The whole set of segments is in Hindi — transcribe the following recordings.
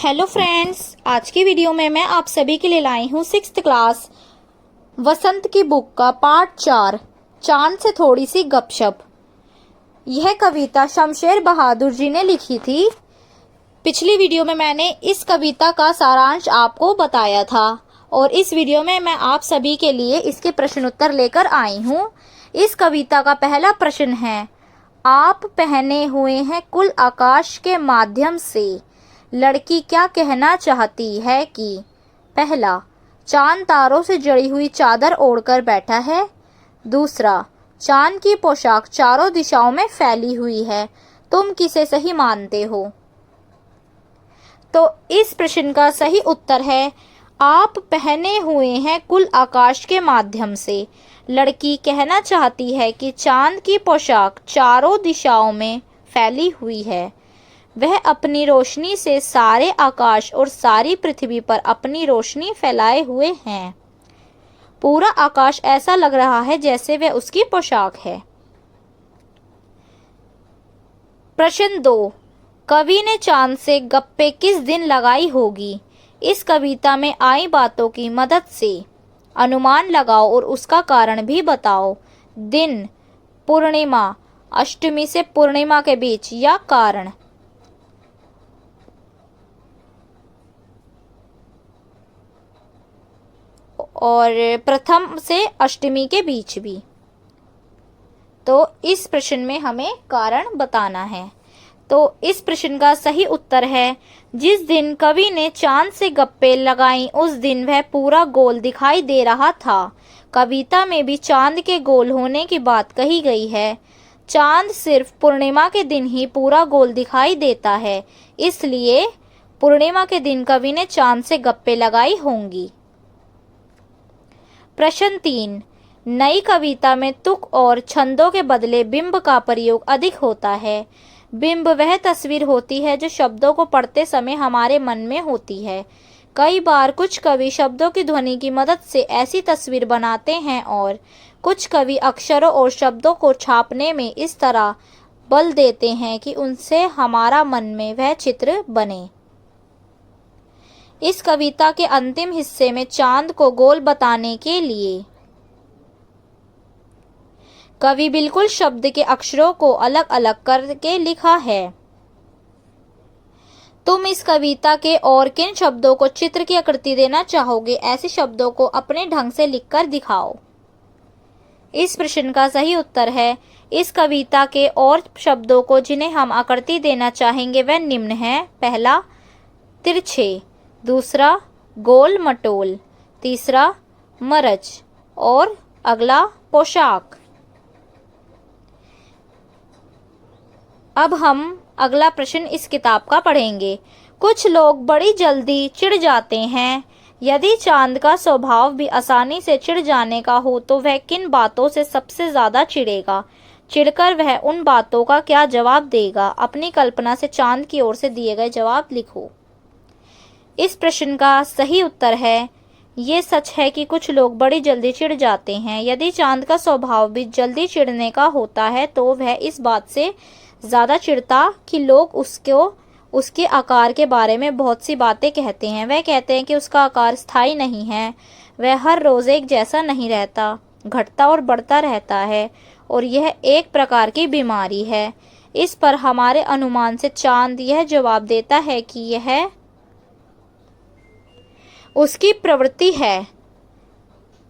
हेलो फ्रेंड्स, आज की वीडियो में मैं आप सभी के लिए लाई हूँ 6th क्लास वसंत की बुक का पार्ट 4 चांद से थोड़ी सी गपशप। यह कविता शमशेर बहादुर जी ने लिखी थी। पिछली वीडियो में मैंने इस कविता का सारांश आपको बताया था और इस वीडियो में मैं आप सभी के लिए इसके प्रश्न उत्तर लेकर आई हूँ। इस कविता का पहला प्रश्न है, आप पहने हुए हैं कुल आकाश के माध्यम से, लड़की क्या कहना चाहती है कि पहला, चांद तारों से जड़ी हुई चादर ओढ़कर बैठा है। दूसरा, चांद की पोशाक चारों दिशाओं में फैली हुई है, तुम किसे सही मानते हो? तो इस प्रश्न का सही उत्तर है, आप पहने हुए हैं कुल आकाश के माध्यम से। लड़की कहना चाहती है कि चांद की पोशाक चारों दिशाओं में फैली हुई है, वह अपनी रोशनी से सारे आकाश और सारी पृथ्वी पर अपनी रोशनी फैलाए हुए हैं। पूरा आकाश ऐसा लग रहा है जैसे वह उसकी पोशाक है। प्रश्न 2, कवि ने चांद से गप्पे किस दिन लगाई होगी? इस कविता में आई बातों की मदद से अनुमान लगाओ और उसका कारण भी बताओ। दिन, पूर्णिमा, अष्टमी से पूर्णिमा के बीच या कारण? और प्रथम से अष्टमी के बीच भी। तो इस प्रश्न में हमें कारण बताना है। तो इस प्रश्न का सही उत्तर है, जिस दिन कवि ने चांद से गप्पे लगाई उस दिन वह पूरा गोल दिखाई दे रहा था। कविता में भी चांद के गोल होने की बात कही गई है। चांद सिर्फ पूर्णिमा के दिन ही पूरा गोल दिखाई देता है, इसलिए पूर्णिमा के दिन कवि ने चांद से गप्पे लगाई होंगी। प्रश्न 3, नई कविता में तुक और छंदों के बदले बिंब का प्रयोग अधिक होता है। बिंब वह तस्वीर होती है जो शब्दों को पढ़ते समय हमारे मन में होती है। कई बार कुछ कवि शब्दों की ध्वनि की मदद से ऐसी तस्वीर बनाते हैं और कुछ कवि अक्षरों और शब्दों को छापने में इस तरह बल देते हैं कि उनसे हमारा मन में वह चित्र बने। इस कविता के अंतिम हिस्से में चांद को गोल बताने के लिए कवि बिल्कुल शब्द के अक्षरों को अलग अलग करके लिखा है। तुम इस कविता के और किन शब्दों को चित्र की आकृति देना चाहोगे? ऐसे शब्दों को अपने ढंग से लिखकर दिखाओ। इस प्रश्न का सही उत्तर है, इस कविता के और शब्दों को जिन्हें हम आकृति देना चाहेंगे वह निम्न है। पहला, तिरछे। दूसरा, गोल मटोल। तीसरा, मरच। और अगला, पोशाक। अब हम अगला प्रश्न इस किताब का पढ़ेंगे। कुछ लोग बड़ी जल्दी चिढ़ जाते हैं। यदि चांद का स्वभाव भी आसानी से चिढ़ जाने का हो तो वह किन बातों से सबसे ज्यादा चिढ़ेगा? चिढ़कर वह उन बातों का क्या जवाब देगा? अपनी कल्पना से चांद की ओर से दिए गए जवाब लिखो। इस प्रश्न का सही उत्तर है, ये सच है कि कुछ लोग बड़ी जल्दी चिढ़ जाते हैं। यदि चांद का स्वभाव भी जल्दी चिढ़ने का होता है तो वह इस बात से ज़्यादा चिढ़ता कि लोग उसके आकार के बारे में बहुत सी बातें कहते हैं। वह कहते हैं कि उसका आकार स्थायी नहीं है, वह हर रोज़ एक जैसा नहीं रहता, घटता और बढ़ता रहता है और यह एक प्रकार की बीमारी है। इस पर हमारे अनुमान से चांद यह जवाब देता है कि यह उसकी प्रवृत्ति है,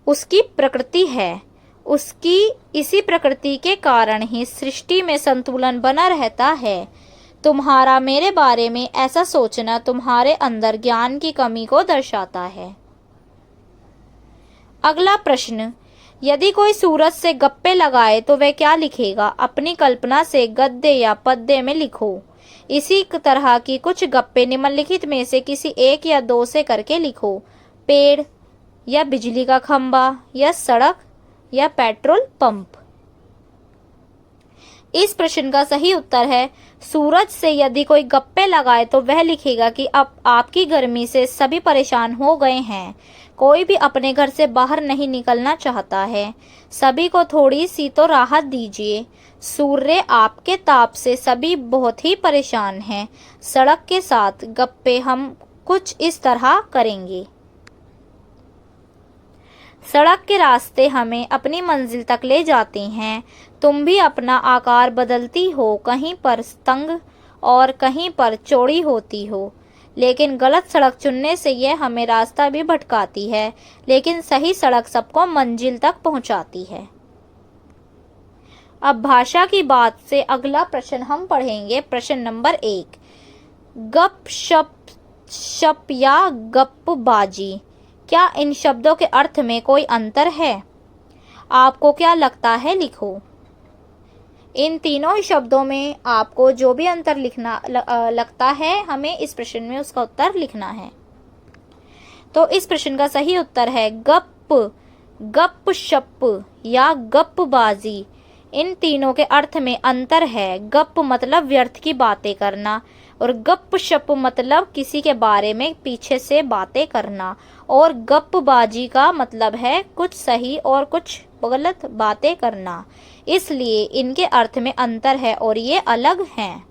उसकी प्रकृति है। उसकी इसी प्रकृति के कारण ही सृष्टि में संतुलन बना रहता है। तुम्हारा मेरे बारे में ऐसा सोचना तुम्हारे अंदर ज्ञान की कमी को दर्शाता है। अगला प्रश्न, यदि कोई सूरज से गप्पे लगाए तो वह क्या लिखेगा? अपनी कल्पना से गद्य या पद्य में लिखो। इसी तरह की कुछ गप्पे निम्नलिखित में से किसी एक या दो से करके लिखो। पेड़ या बिजली का खंभा या सड़क या पेट्रोल पंप। इस प्रश्न का सही उत्तर है, सूरज से यदि कोई गप्पे लगाए तो वह लिखेगा कि अब आपकी गर्मी से सभी परेशान हो गए हैं। कोई भी अपने घर से बाहर नहीं निकलना चाहता है। सभी को थोड़ी सी तो राहत दीजिए। सूर्य आपके ताप से सभी बहुत ही परेशान हैं। सड़क के साथ गप्पे हम कुछ इस तरह करेंगे। सड़क के रास्ते हमें अपनी मंजिल तक ले जाते हैं। तुम भी अपना आकार बदलती हो, कहीं पर तंग और कहीं पर चौड़ी होती हो, लेकिन गलत सड़क चुनने से यह हमें रास्ता भी भटकाती है, लेकिन सही सड़क सबको मंजिल तक पहुंचाती है। अब भाषा की बात से अगला प्रश्न हम पढ़ेंगे। प्रश्न नंबर 1, गप शप या गप्पबाजी, क्या इन शब्दों के अर्थ में कोई अंतर है? आपको क्या लगता है, लिखो। इन तीनों ही शब्दों में आपको जो भी अंतर लिखना लगता है, हमें इस प्रश्न में उसका उत्तर लिखना है। तो इस प्रश्न का सही उत्तर है गप शप या गप्पबाजी। इन तीनों के अर्थ में अंतर है। गप मतलब व्यर्थ की बातें करना और गप शप मतलब किसी के बारे में पीछे से बातें करना, और गप्पबाजी का मतलब है कुछ सही और कुछ गलत बातें करना। इसलिए इनके अर्थ में अंतर है और ये अलग हैं।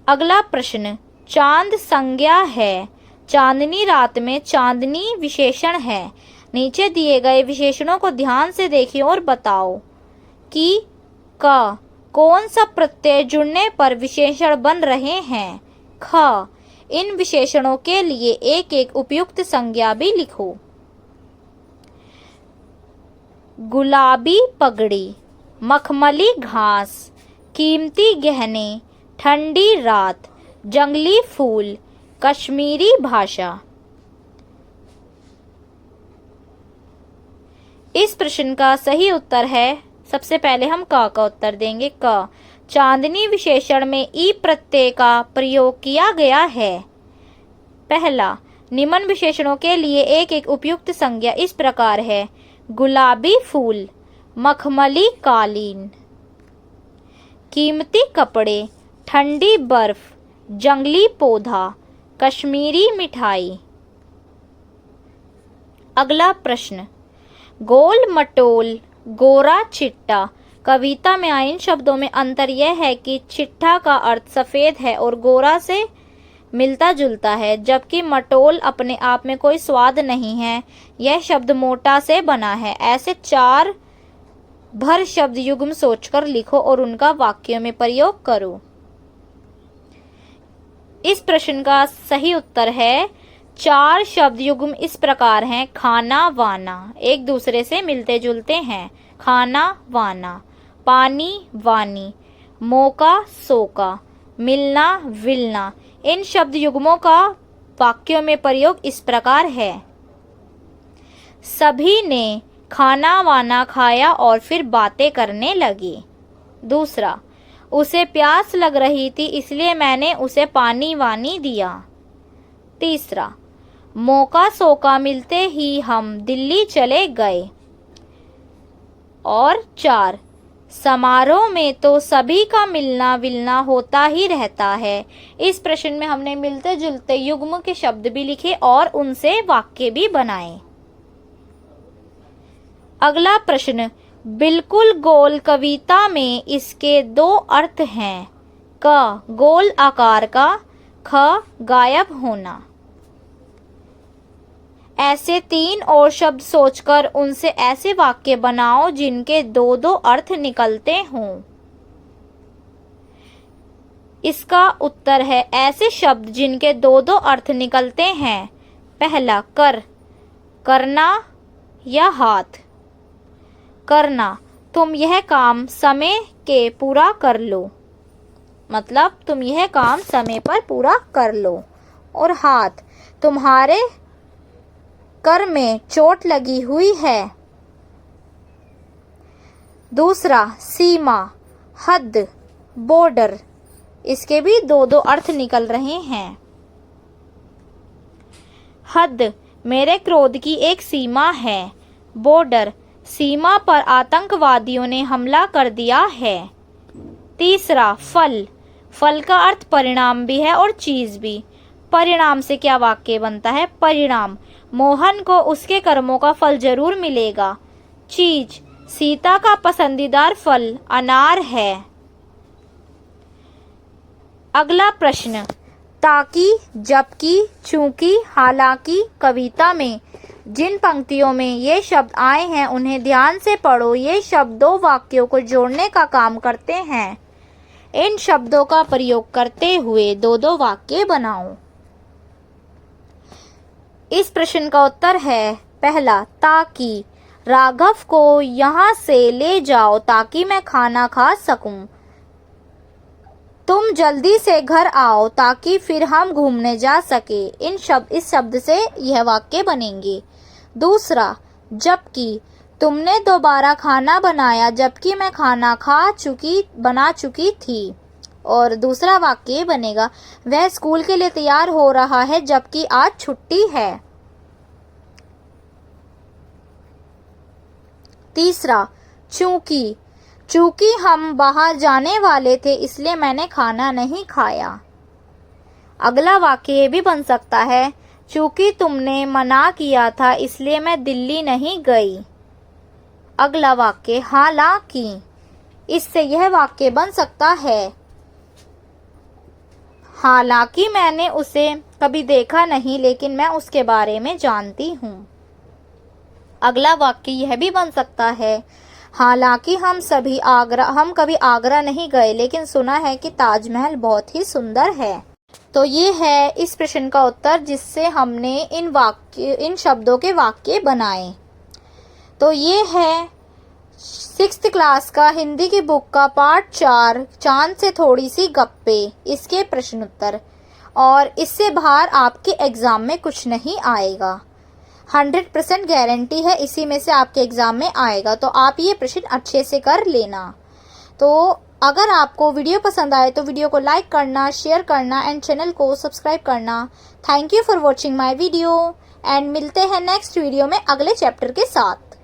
अगला प्रश्न, चांद संज्ञा है, चांदनी रात में चांदनी विशेषण है। नीचे दिए गए विशेषणों को ध्यान से देखिए और बताओ कि कौन सा प्रत्यय जुड़ने पर विशेषण बन रहे हैं। ख, इन विशेषणों के लिए एक एक उपयुक्त संज्ञा भी लिखो। गुलाबी पगड़ी, मखमली घास, कीमती गहने, ठंडी रात, जंगली फूल, कश्मीरी भाषा। इस प्रश्न का सही उत्तर है, सबसे पहले हम का उत्तर देंगे। चांदनी विशेषण में ई प्रत्यय का प्रयोग किया गया है। पहला, निम्न विशेषणों के लिए एक एक उपयुक्त संज्ञा इस प्रकार है। गुलाबी फूल, मखमली कालीन, कीमती कपड़े, ठंडी बर्फ, जंगली पौधा, कश्मीरी मिठाई। अगला प्रश्न, गोल मटोल, गोरा चिट्टा। कविता में आए इन शब्दों में अंतर यह है कि चिट्ठा का अर्थ सफेद है और गोरा से मिलता जुलता है, जबकि मटोल अपने आप में कोई स्वाद नहीं है। यह शब्द मोटा से बना है। ऐसे 4 भर शब्द युग्म सोचकर लिखो और उनका वाक्यों में प्रयोग करो। इस प्रश्न का सही उत्तर है, 4 शब्द युग्म इस प्रकार हैं। खाना वाना, एक दूसरे से मिलते जुलते हैं। खाना वाना, पानी वानी, मौका सोका, मिलना विलना। इन शब्द युग्मों का वाक्यों में प्रयोग इस प्रकार है। सभी ने खाना वाना खाया और फिर बातें करने लगे। दूसरा, उसे प्यास लग रही थी इसलिए मैंने उसे पानी वानी दिया। तीसरा, मौका सोका मिलते ही हम दिल्ली चले गए। और 4, समारोह में तो सभी का मिलना विलना होता ही रहता है। इस प्रश्न में हमने मिलते जुलते युग्म के शब्द भी लिखे और उनसे वाक्य भी बनाए। अगला प्रश्न, बिल्कुल गोल कविता में इसके 2 अर्थ हैं। क, गोल आकार का, ख, गायब होना। ऐसे 3 और शब्द सोचकर उनसे ऐसे वाक्य बनाओ जिनके 2-2 अर्थ निकलते हों। इसका उत्तर है ऐसे शब्द जिनके 2-2 अर्थ निकलते हैं। पहला, कर, करना या हाथ। करना, तुम यह काम समय के पूरा कर लो, मतलब तुम यह काम समय पर पूरा कर लो। और हाथ, तुम्हारे कर में चोट लगी हुई है। दूसरा, सीमा, हद, बॉर्डर। इसके भी 2-2 अर्थ निकल रहे हैं। हद, मेरे क्रोध की एक सीमा है। बॉर्डर, सीमा पर आतंकवादियों ने हमला कर दिया है। तीसरा, फल, फल का अर्थ परिणाम भी है और चीज भी। परिणाम से क्या वाक्य बनता है? परिणाम, मोहन को उसके कर्मों का फल जरूर मिलेगा। चीज, सीता का पसंदीदार फल अनार है। अगला प्रश्न, ताकि, जबकि, चूंकि, हालांकि कविता में जिन पंक्तियों में ये शब्द आए हैं उन्हें ध्यान से पढ़ो। ये शब्द दो वाक्यों को जोड़ने का काम करते हैं। इन शब्दों का प्रयोग करते हुए दो दो वाक्य बनाओ। इस प्रश्न का उत्तर है पहला, ताकि राघव को यहाँ से ले जाओ ताकि मैं खाना खा सकूं। तुम जल्दी से घर आओ ताकि फिर हम घूमने जा सके। इस शब्द से यह वाक्य बनेंगे। दूसरा, जबकि तुमने दोबारा खाना बनाया जबकि मैं खाना बना चुकी थी। और दूसरा वाक्य बनेगा, वह स्कूल के लिए तैयार हो रहा है जबकि आज छुट्टी है। तीसरा, चूंकि हम बाहर जाने वाले थे इसलिए मैंने खाना नहीं खाया। अगला वाक्य ये भी बन सकता है, चूंकि तुमने मना किया था इसलिए मैं दिल्ली नहीं गई। अगला वाक्य, हालांकि, इससे यह वाक्य बन सकता है, हालांकि मैंने उसे कभी देखा नहीं लेकिन मैं उसके बारे में जानती हूँ। अगला वाक्य यह भी बन सकता है, हालांकि हम कभी आगरा नहीं गए लेकिन सुना है कि ताजमहल बहुत ही सुंदर है। तो ये है इस प्रश्न का उत्तर जिससे हमने इन शब्दों के वाक्य बनाए। तो ये है 6th क्लास का हिंदी की बुक का पार्ट 4 चांद से थोड़ी सी गप्पे, इसके प्रश्न उत्तर। और इससे बाहर आपके एग्जाम में कुछ नहीं आएगा, 100% गारंटी है इसी में से आपके एग्जाम में आएगा। तो आप ये प्रश्न अच्छे से कर लेना। तो अगर आपको वीडियो पसंद आए तो वीडियो को लाइक करना, शेयर करना एंड चैनल को सब्सक्राइब करना। Thank you for watching my video and मिलते हैं नेक्स्ट वीडियो में अगले चैप्टर के साथ।